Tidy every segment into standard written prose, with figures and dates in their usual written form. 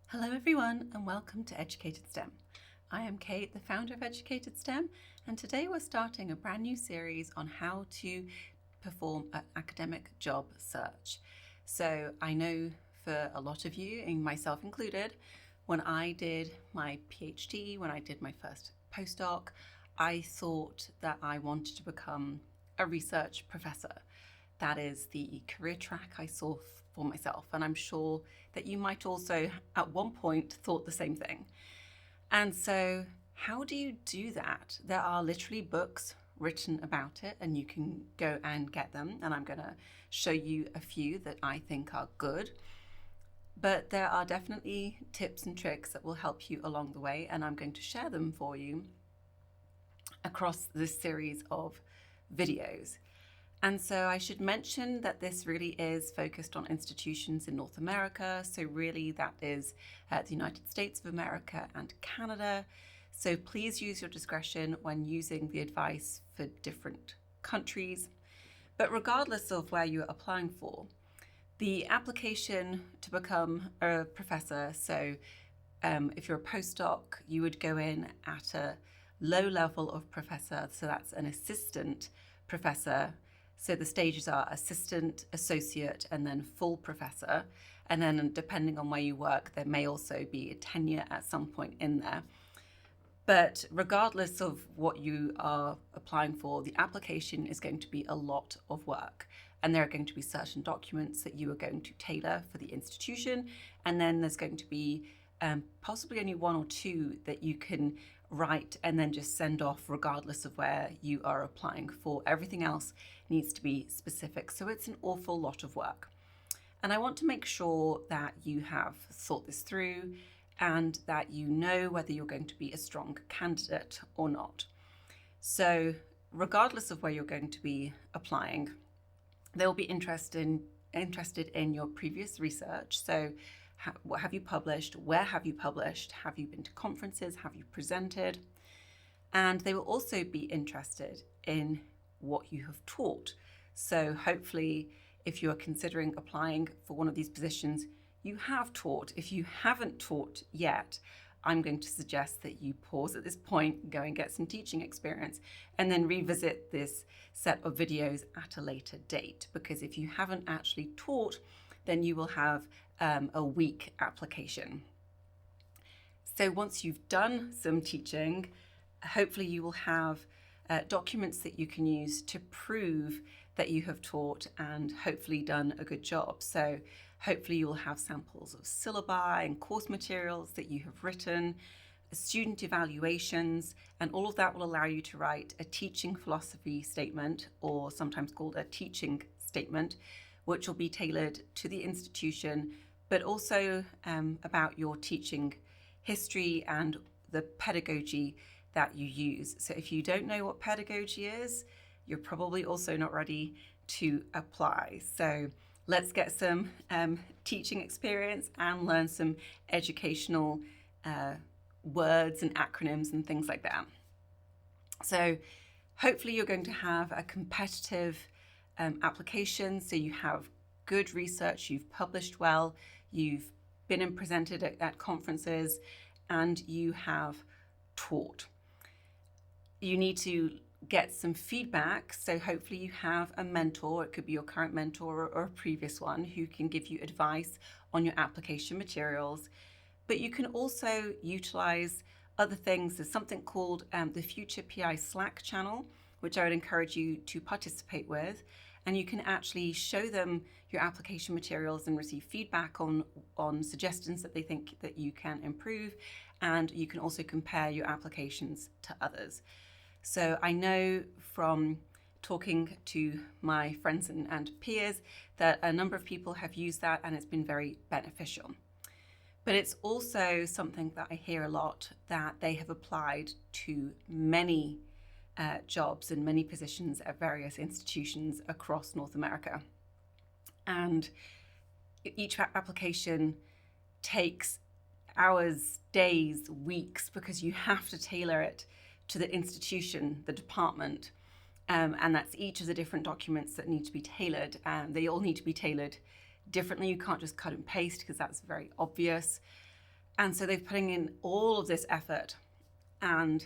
Hello everyone and welcome to Educated STEM. I am Kate, the founder of Educated STEM, and today we're starting a brand new series on how to perform an academic job search. So I know for a lot of you, and myself included, when I did my PhD, when I did my first postdoc, I thought that I wanted to become a research professor. That is the career track I saw for myself, and I'm sure that you might also at one point thought the same thing. And so how do you do that? There are literally books written about it, and you can go and get them, and I'm going to show you a few that I think are good. But there are definitely tips and tricks that will help you along the way, and I'm going to share them for you across this series of videos. And so I should mention that this really is focused on institutions in North America. So really that is the United States of America and Canada. So please use your discretion when using the advice for different countries. But regardless of where you're applying for, the application to become a professor, so if you're a postdoc, you would go in at a low level of professor. So that's an assistant professor. So the stages are assistant, associate, and then full professor. And then depending on where you work, there may also be a tenure at some point in there. But regardless of what you are applying for, the application is going to be a lot of work. And there are going to be certain documents that you are going to tailor for the institution. And then there's going to be possibly only one or two that you can write and then just send off regardless of where you are applying for. Everything else needs to be specific. So it's an awful lot of work. And I want to make sure that you have thought this through and that you know whether you're going to be a strong candidate or not. So regardless of where you're going to be applying, they'll be interested in your previous research. So what have you published? Where have you published? Have you been to conferences? Have you presented? And they will also be interested in what you have taught. So hopefully, if you are considering applying for one of these positions, you have taught. If you haven't taught yet, I'm going to suggest that you pause at this point, go and get some teaching experience, and then revisit this set of videos at a later date. Because if you haven't actually taught, then you will have a weak application. So once you've done some teaching, hopefully you will have documents that you can use to prove that you have taught and hopefully done a good job. So hopefully you'll have samples of syllabi and course materials that you have written, student evaluations, and all of that will allow you to write a teaching philosophy statement, or sometimes called a teaching statement, which will be tailored to the institution, but also about your teaching history and the pedagogy that you use. So if you don't know what pedagogy is, you're probably also not ready to apply. So let's get some teaching experience and learn some educational words and acronyms and things like that. So hopefully you're going to have a competitive application. So you have good research, you've published well, you've been and presented at conferences, and you have taught. You need to get some feedback. So hopefully you have a mentor. It could be your current mentor or a previous one who can give you advice on your application materials. But you can also utilize other things. There's something called the Future PI Slack channel, which I would encourage you to participate with. And you can actually show them your application materials and receive feedback on suggestions that they think that you can improve. And you can also compare your applications to others. So I know from talking to my friends and peers that a number of people have used that and it's been very beneficial. But it's also something that I hear a lot, that they have applied to many jobs and many positions at various institutions across North America. And each application takes hours, days, weeks, because you have to tailor it to the institution, the department, and that's each of the different documents that need to be tailored. They all need to be tailored differently. You can't just cut and paste because that's very obvious. And so they're putting in all of this effort and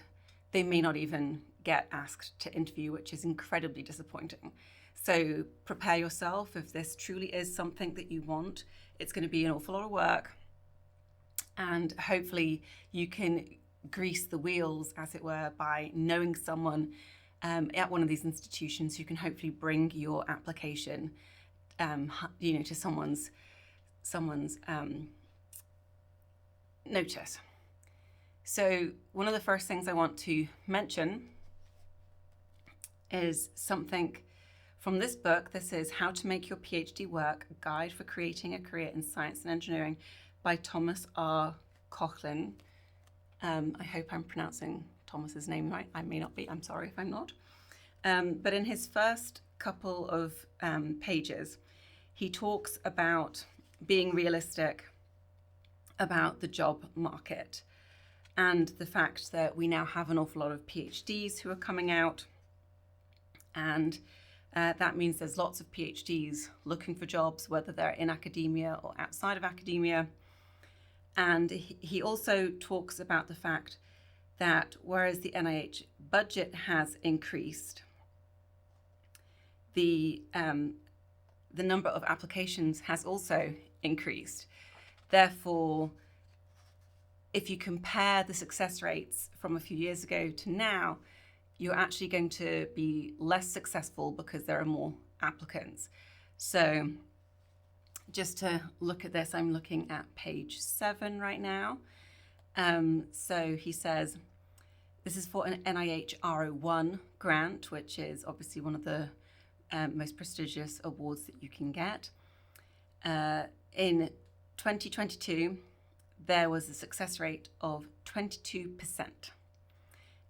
they may not even get asked to interview, which is incredibly disappointing. So prepare yourself. If this truly is something that you want, it's going to be an awful lot of work. And hopefully you can grease the wheels, as it were, by knowing someone at one of these institutions who can hopefully bring your application, to someone's notice. So one of the first things I want to mention is something from this book. This is How to Make Your PhD Work, A Guide for Creating a Career in Science and Engineering by Thomas R. Cochrane. I hope I'm pronouncing Thomas's name right. I may not be. I'm sorry if I'm not. But in his first couple of pages, he talks about being realistic about the job market and the fact that we now have an awful lot of PhDs who are coming out. And that means there's lots of PhDs looking for jobs, whether they're in academia or outside of academia. And he also talks about the fact that whereas the NIH budget has increased, the number of applications has also increased. Therefore, if you compare the success rates from a few years ago to now, you're actually going to be less successful because there are more applicants. So just to look at this, I'm looking at page 7 right now. So he says, this is for an NIH R01 grant, which is obviously one of the most prestigious awards that you can get. In 2022, there was a success rate of 22%.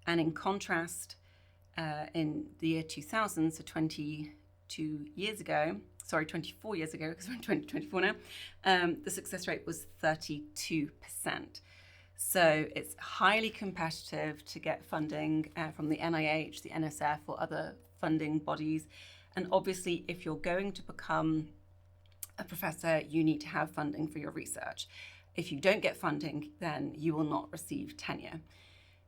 And in contrast, in the year 2000, so 24 years ago, because we're in 2024 now, the success rate was 32%. So it's highly competitive to get funding from the NIH, the NSF, or other funding bodies. And obviously, if you're going to become a professor, you need to have funding for your research. If you don't get funding, then you will not receive tenure.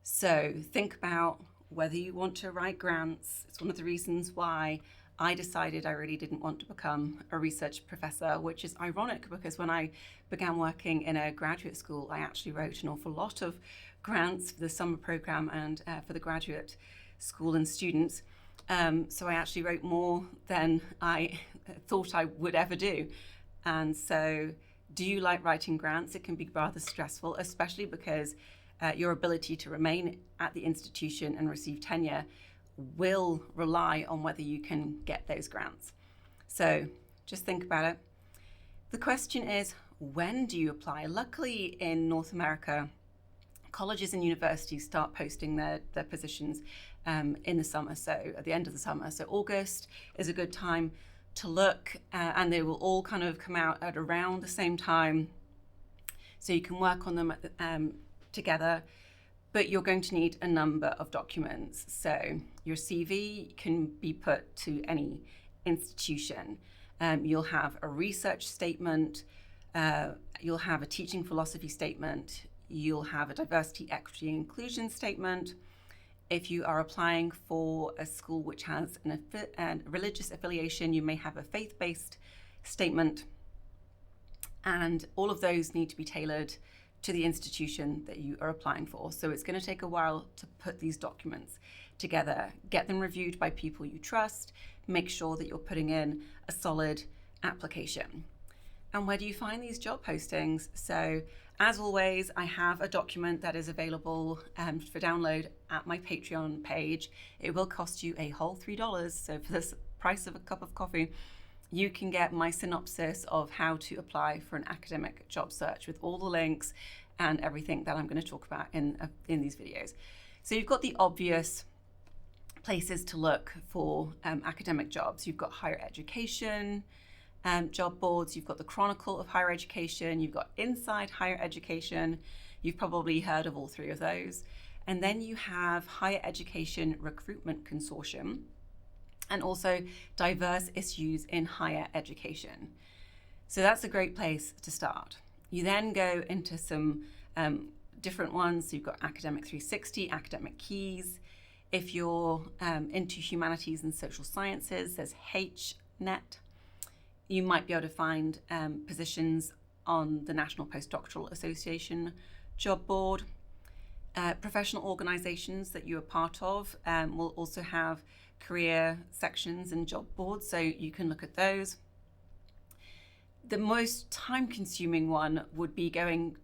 So think about whether you want to write grants. It's one of the reasons why I decided I really didn't want to become a research professor, which is ironic because when I began working in a graduate school, I actually wrote an awful lot of grants for the summer program and for the graduate school and students. So I actually wrote more than I thought I would ever do. And so do you like writing grants? It can be rather stressful, especially because your ability to remain at the institution and receive tenure will rely on whether you can get those grants. So just think about it. The question is, when do you apply? Luckily in North America, colleges and universities start posting their positions in the summer, so at the end of the summer. So August is a good time to look, and they will all kind of come out at around the same time. So you can work on them together, but you're going to need a number of documents. So your CV can be put to any institution. You'll have a research statement, you'll have a teaching philosophy statement, you'll have a diversity, equity, and inclusion statement. If you are applying for a school which has a religious affiliation, you may have a faith-based statement. And all of those need to be tailored to the institution that you are applying for. So it's going to take a while to put these documents together, get them reviewed by people you trust, make sure that you're putting in a solid application. And where do you find these job postings? So as always, I have a document that is available for download at my Patreon page. It will cost you a whole $3. So for the price of a cup of coffee, you can get my synopsis of how to apply for an academic job search with all the links and everything that I'm going to talk about in these videos. So you've got the obvious places to look for academic jobs. You've got higher education job boards, you've got the Chronicle of Higher Education, you've got Inside Higher Education. You've probably heard of all three of those. And then you have Higher Education Recruitment Consortium, and also Diverse Issues in Higher Education. So that's a great place to start. You then go into some different ones. So you've got Academic 360, Academic Keys. If you're into humanities and social sciences, there's HNet. You might be able to find positions on the National Postdoctoral Association job board. Professional organizations that you are part of will also have career sections and job boards, so you can look at those. The most time-consuming one would be going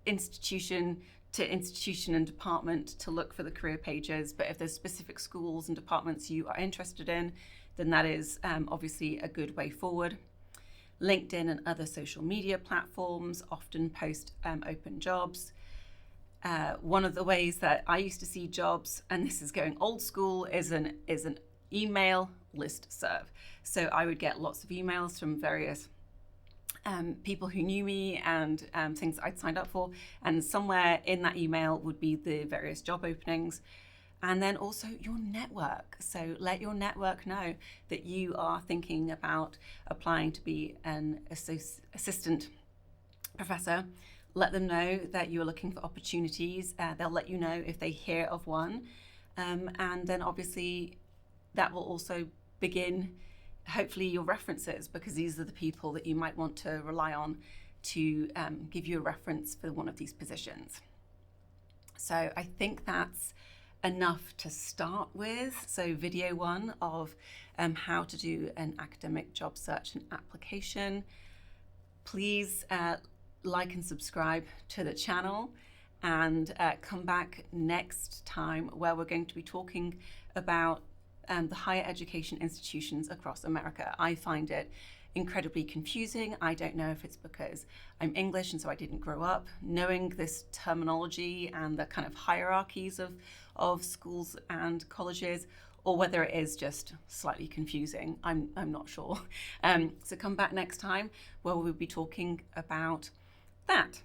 institution to institution and department to look for the career pages, but if there's specific schools and departments you are interested in, then that is obviously a good way forward. LinkedIn and other social media platforms often post open jobs. One of the ways that I used to see jobs, and this is going old school, is an email listserv. So I would get lots of emails from various people who knew me and things I'd signed up for, and somewhere in that email would be the various job openings. And then also your network. So let your network know that you are thinking about applying to be an assistant professor. Let them know that you're looking for opportunities. They'll let you know if they hear of one. And then obviously that will also begin, hopefully, your references, because these are the people that you might want to rely on to give you a reference for one of these positions. So I think that's enough to start with. So video 1 of how to do an academic job search and application. Please like and subscribe to the channel, and come back next time where we're going to be talking about the higher education institutions across America. I find it incredibly confusing. I don't know if it's because I'm English and so I didn't grow up knowing this terminology and the kind of hierarchies of schools and colleges, or whether it is just slightly confusing. I'm not sure. So come back next time where we'll be talking about that.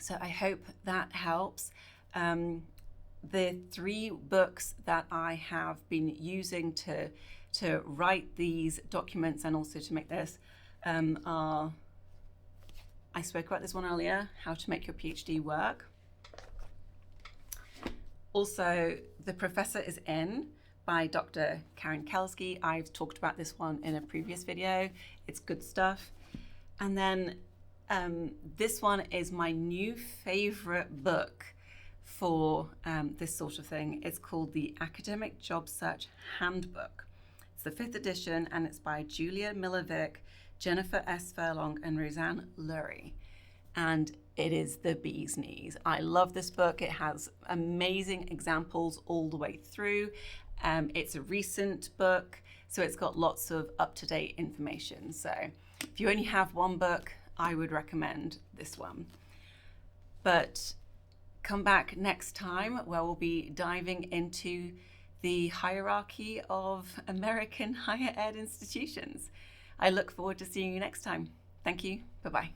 So I hope that helps. The 3 books that I have been using to write these documents and also to make this are, I spoke about this one earlier, How to Make Your PhD Work. Also, The Professor is In by Dr. Karen Kelsky. I've talked about this one in a previous video. It's good stuff. And then this one is my new favorite book for this sort of thing. It's called The Academic Job Search Handbook. It's the 5th edition, and it's by Julia Miller-Vick, Jennifer S. Furlong, and Roseanne Lurie. And it is the bee's knees. I love this book. It has amazing examples all the way through. It's a recent book, so it's got lots of up-to-date information. So if you only have one book, I would recommend this one. But come back next time where we'll be diving into the hierarchy of American higher ed institutions. I look forward to seeing you next time. Thank you. Bye-bye.